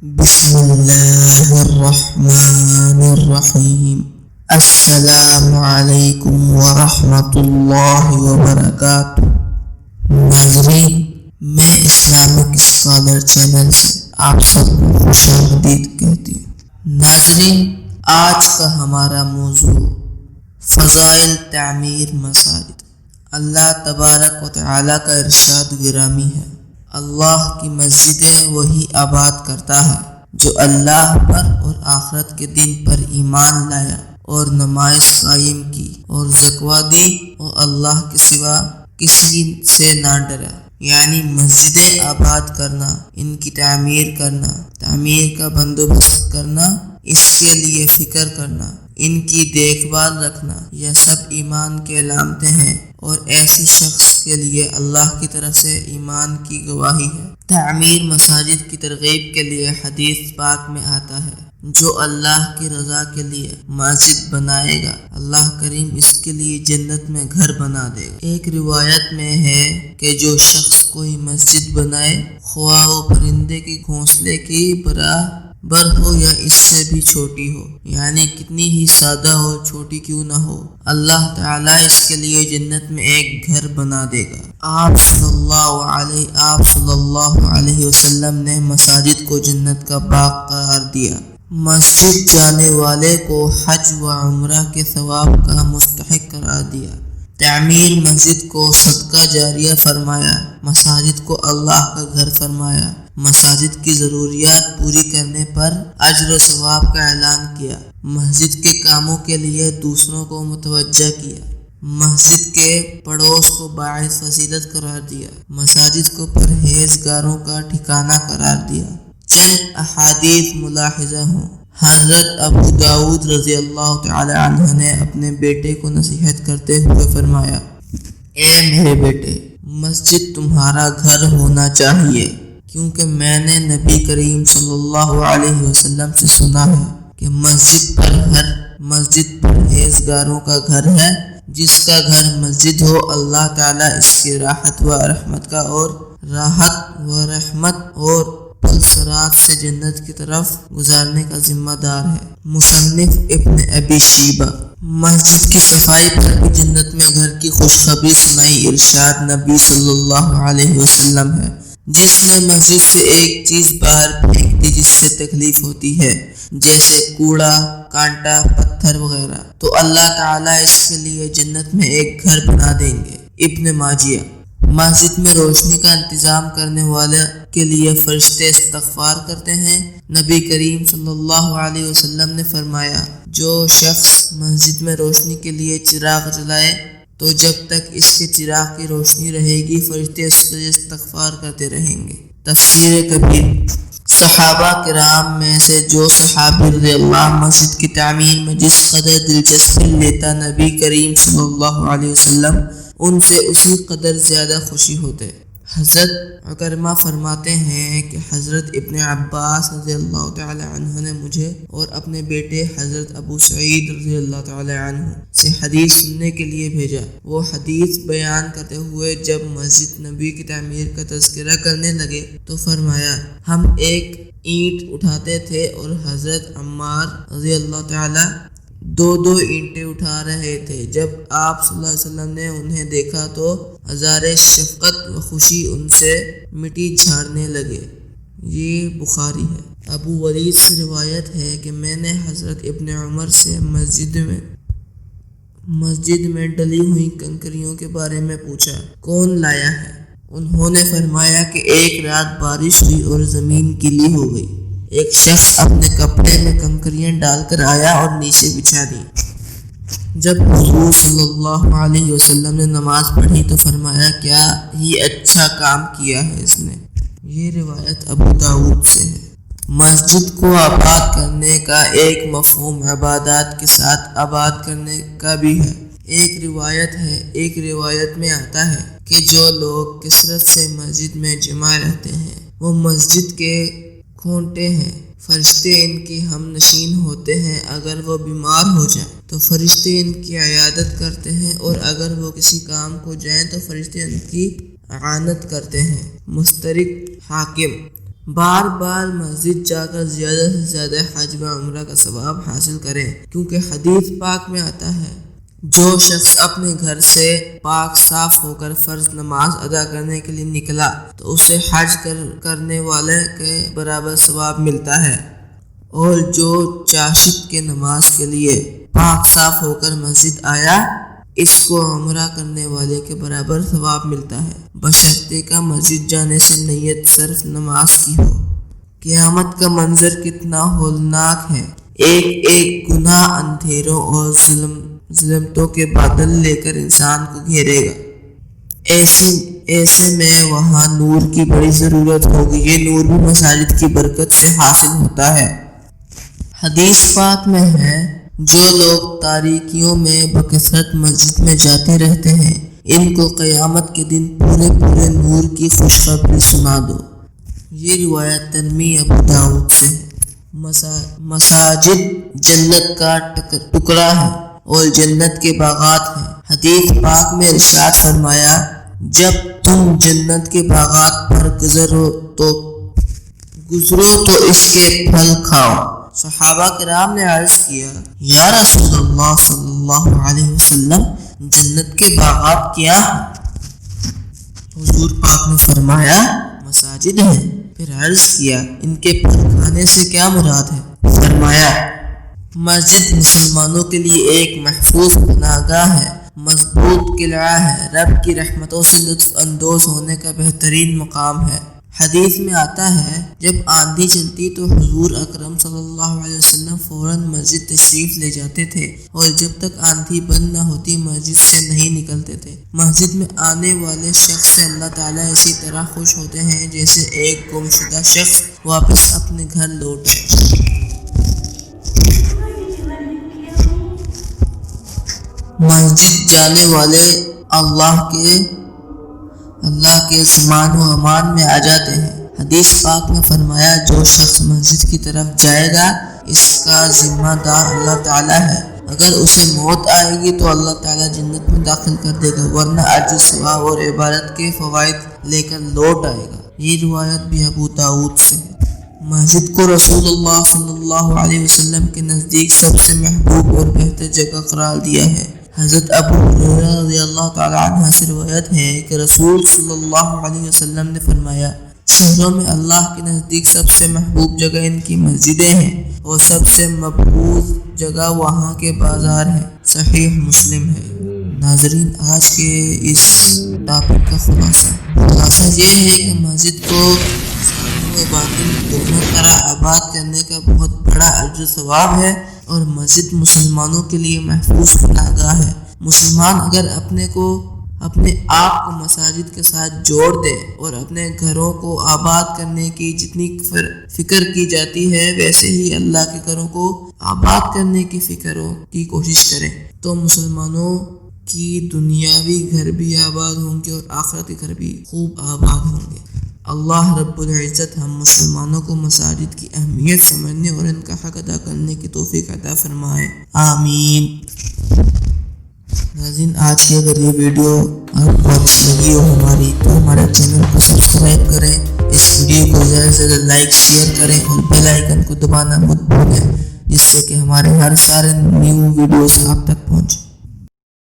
بسم اللہ الرحمن الرحیم۔ السلام علیکم ورحمۃ اللہ وبرکاتہ۔ ناظرین، میں اسلامک اسکالر چینل سے آپ سب کو خوش آمدید کہتی ہوں۔ ناظرین، آج کا ہمارا موضوع فضائل تعمیر مساجد۔ اللہ تبارک و تعالیٰ کا ارشاد گرامی ہے، اللہ کی مسجدیں وہی آباد کرتا ہے جو اللہ پر اور آخرت کے دن پر ایمان لایا اور نماز قائم کی اور زکوٰۃ دی اور اللہ کے سوا کسی سے نہ ڈرا۔ یعنی مسجدیں آباد کرنا، ان کی تعمیر کرنا، تعمیر کا بندوبست کرنا، اس کے لیے فکر کرنا، ان کی دیکھ بھال رکھنا، یہ سب ایمان کے علامتیں ہیں اور ایسی شخص کے لیے اللہ کی طرف سے ایمان کی گواہی ہے۔ تعمیر مساجد کی ترغیب کے لیے حدیث پاک میں آتا ہے، جو اللہ کی رضا کے لیے مسجد بنائے گا، اللہ کریم اس کے لیے جنت میں گھر بنا دے گا۔ ایک روایت میں ہے کہ جو شخص کوئی مسجد بنائے، خواہ وہ پرندے کے گھونسلے کی برابر ہو یا اس سے بھی چھوٹی ہو، یعنی کتنی ہی سادہ ہو، چھوٹی کیوں نہ ہو، اللہ تعالیٰ اس کے لیے جنت میں ایک گھر بنا دے گا۔ آپ صلی اللہ علیہ وسلم نے مساجد کو جنت کا باغ قرار دیا۔ مسجد جانے والے کو حج و عمرہ کے ثواب کا مستحق قرار دیا۔ تعمیر مسجد کو صدقہ جاریہ فرمایا، مساجد کو اللہ کا گھر فرمایا، مساجد کی ضروریات پوری کرنے پر اجر و ثواب کا اعلان کیا، مسجد کے کاموں کے لیے دوسروں کو متوجہ کیا، مسجد کے پڑوس کو باعث فضیلت قرار دیا، مساجد کو پرہیزگاروں کا ٹھکانہ قرار دیا۔ چند احادیث ملاحظہ ہوں۔ حضرت ابو داؤد رضی اللہ تعالی عنہ نے اپنے بیٹے کو نصیحت کرتے ہوئے فرمایا، اے میرے بیٹے، مسجد تمہارا گھر ہونا چاہیے، کیونکہ میں نے نبی کریم صلی اللہ علیہ وسلم سے سنا ہے کہ مسجد پرہیزگاروں کا گھر ہے۔ جس کا گھر مسجد ہو، اللہ تعالیٰ اس کی راحت و رحمت اور پل صراط سے جنت کی طرف گزارنے کا ذمہ دار ہے۔ مصنف ابن ابی شیبہ۔ مسجد کی صفائی پر بھی جنت میں گھر کی خوشخبری سنائی۔ ارشاد نبی صلی اللہ علیہ وسلم ہے، جس نے مسجد سے ایک چیز باہر پھینک دی جس سے تکلیف ہوتی ہے، جیسے کوڑا، کانٹا، پتھر وغیرہ، تو اللہ تعالیٰ اس کے لیے جنت میں ایک گھر بنا دیں گے۔ ابن ماجہ۔ مسجد میں روشنی کا انتظام کرنے والے کے لیے فرشتے استغفار کرتے ہیں۔ نبی کریم صلی اللہ علیہ وسلم نے فرمایا، جو شخص مسجد میں روشنی کے لیے چراغ جلائے تو جب تک اس کے چراغ کی روشنی رہے گی، فرشتے اس کے لیے استغفار کرتے رہیں گے۔ تفسیر کبیر۔ صحابہ کرام میں سے جو صحابی رضی اللہ مسجد کی تعمیر میں جس قدر دلچسپی لیتا نبی کریم صلی اللہ علیہ وسلم ان سے اسی قدر زیادہ خوشی ہوتے۔ حضرت عکرمہ فرماتے ہیں کہ حضرت ابن عباس رضی اللہ تعالی عنہ نے مجھے اور اپنے بیٹے حضرت ابو سعید رضی اللہ تعالی عنہ سے حدیث سننے کے لیے بھیجا۔ وہ حدیث بیان کرتے ہوئے جب مسجد نبی کی تعمیر کا تذکرہ کرنے لگے تو فرمایا، ہم ایک اینٹ اٹھاتے تھے اور حضرت عمار رضی اللہ تعالی دو اینٹیں اٹھا رہے تھے۔ جب آپ صلی اللہ علیہ وسلم نے انہیں دیکھا تو ہزار شفقت و خوشی ان سے مٹی جھاڑنے لگے۔ یہ بخاری ہے۔ ابو ولید سے روایت ہے کہ میں نے حضرت ابن عمر سے مسجد میں ڈلی ہوئی کنکریوں کے بارے میں پوچھا، کون لایا ہے؟ انہوں نے فرمایا کہ ایک رات بارش ہوئی اور زمین گیلی ہو گئی، ایک شخص اپنے کپڑے میں کنکریاں ڈال کر آیا اور نیچے بچھا دی۔ جب حضور صلی اللہ علیہ وسلم نے نماز پڑھی تو فرمایا، کیا ہی اچھا کام کیا ہے اس نے۔ یہ روایت ابو داؤد سے ہے۔ مسجد کو آباد کرنے کا ایک مفہوم عبادات کے ساتھ آباد کرنے کا بھی ہے۔ ایک روایت میں آتا ہے کہ جو لوگ کثرت سے مسجد میں جمع رہتے ہیں وہ مسجد کے کھونٹے ہیں، فرشتے ان کی ہم نشین ہوتے ہیں۔ اگر وہ بیمار ہو جائیں تو فرشتے ان کی عیادت کرتے ہیں، اور اگر وہ کسی کام کو جائیں تو فرشتے ان کی اعانت کرتے ہیں۔ مستدرک حاکم۔ بار بار مسجد جا کر زیادہ سے زیادہ حج و عمرہ کا ثواب حاصل کریں، کیونکہ حدیث پاک میں آتا ہے جو شخص اپنے گھر سے پاک صاف ہو کر فرض نماز ادا کرنے کے لیے نکلا تو اسے حج کرنے والے کے برابر ثواب ملتا ہے، اور جو چاشت کے نماز کے لیے پاک صاف ہو کر مسجد آیا اس کو عمرہ کرنے والے کے برابر ثواب ملتا ہے، بشرطے کا مسجد جانے سے نیت صرف نماز کی ہو۔ قیامت کا منظر کتنا ہولناک ہے، ایک ایک گناہ اندھیروں اور ظلمتوں کے بادل لے کر انسان کو گھیرے گا۔ ایسے میں وہاں نور کی بڑی ضرورت ہوگی، یہ نور بھی مساجد کی برکت سے حاصل ہوتا ہے۔ حدیث پاک میں ہے جو لوگ تاریکیوں میں بکثرت مسجد میں جاتے رہتے ہیں ان کو قیامت کے دن پورے نور کی خوشخبری سنا دو۔ یہ روایت ترمذی ابو داؤد سے۔ مساجد جنت کا ٹکڑا ہے اور جنت کے باغات ہیں۔ حدیث پاک میں ارشاد فرمایا جب تم جنت کے باغات پر گزرو تو اس کے پھل کھاؤ۔ صحابہ کرام نے عرض کیا یا رسول اللہ صلی اللہ علیہ وسلم جنت کے باغات کیا ہیں؟ حضور پاک نے فرمایا مساجد ہیں۔ پھر عرض کیا ان کے پھل کھانے سے کیا مراد ہے؟ فرمایا مسجد مسلمانوں کے لیے ایک محفوظ پناہگاہ ہے، مضبوط قلعہ ہے، رب کی رحمتوں سے لطف اندوز ہونے کا بہترین مقام ہے۔ حدیث میں آتا ہے جب آندھی چلتی تو حضور اکرم صلی اللہ علیہ وسلم فوراً مسجد تشریف لے جاتے تھے، اور جب تک آندھی بند نہ ہوتی مسجد سے نہیں نکلتے تھے۔ مسجد میں آنے والے شخص سے اللہ تعالیٰ اسی طرح خوش ہوتے ہیں جیسے ایک گمشدہ شخص واپس اپنے گھر لوٹے۔ مسجد جانے والے اللہ کے ضمان و امان میں آ جاتے ہیں۔ حدیث پاک میں فرمایا جو شخص مسجد کی طرف جائے گا اس کا ذمہ دار اللہ تعالیٰ ہے، اگر اسے موت آئے گی تو اللہ تعالیٰ جنت میں داخل کر دے گا، ورنہ اجر ثواب اور عبادت کے فوائد لے کر لوٹ آئے گا۔ یہ روایت بھی ابو داؤد سے ہے۔ مسجد کو رسول اللہ صلی اللہ علیہ وسلم کے نزدیک سب سے محبوب اور بہتر جگہ قرار دیا ہے۔ حضرت ابو ہریرہ رضی اللہ تعالیٰ عنہ سے روایت ہے کہ رسول صلی اللہ علیہ وسلم نے فرمایا شہروں میں اللہ کے نزدیک سب سے محبوب جگہ ان کی مسجدیں ہیں اور سب سے مقبول جگہ وہاں کے بازار ہیں۔ صحیح مسلم ہے۔ ناظرین آج کے اس ٹاپک کا خلاصہ یہ ہے کہ مسجد کو باطن دونوں طرح آباد کرنے کا بہت بڑا اجر ثواب ہے، اور مسجد مسلمانوں کے لیے محفوظ پناہگاہ ہے۔ مسلمان اگر اپنے آپ کو مساجد کے ساتھ جوڑ دے اور اپنے گھروں کو آباد کرنے کی جتنی فکر کی جاتی ہے ویسے ہی اللہ کے گھروں کو آباد کرنے کی کوشش کرے تو مسلمانوں کی دنیاوی گھر بھی آباد ہوں گے اور آخرتی گھر بھی خوب آباد ہوں گے۔ اللہ رب العزت ہم مسلمانوں کو مساجد کی اہمیت سمجھنے اور ان کا حق ادا کرنے کی توفیق عطا فرمائے، آمین۔ ناظرین آج کی اگر یہ ویڈیو آپ کو اچھی لگی ہو ہماری تو ہمارے چینل کو سبسکرائب کریں، اس ویڈیو کو زیادہ سے زیادہ لائک شیئر کریں اور بیل آئیکن کو دبانا مت بھولیں جس سے کہ ہمارے ہر سارے نیو ویڈیوز آپ تک پہنچیں۔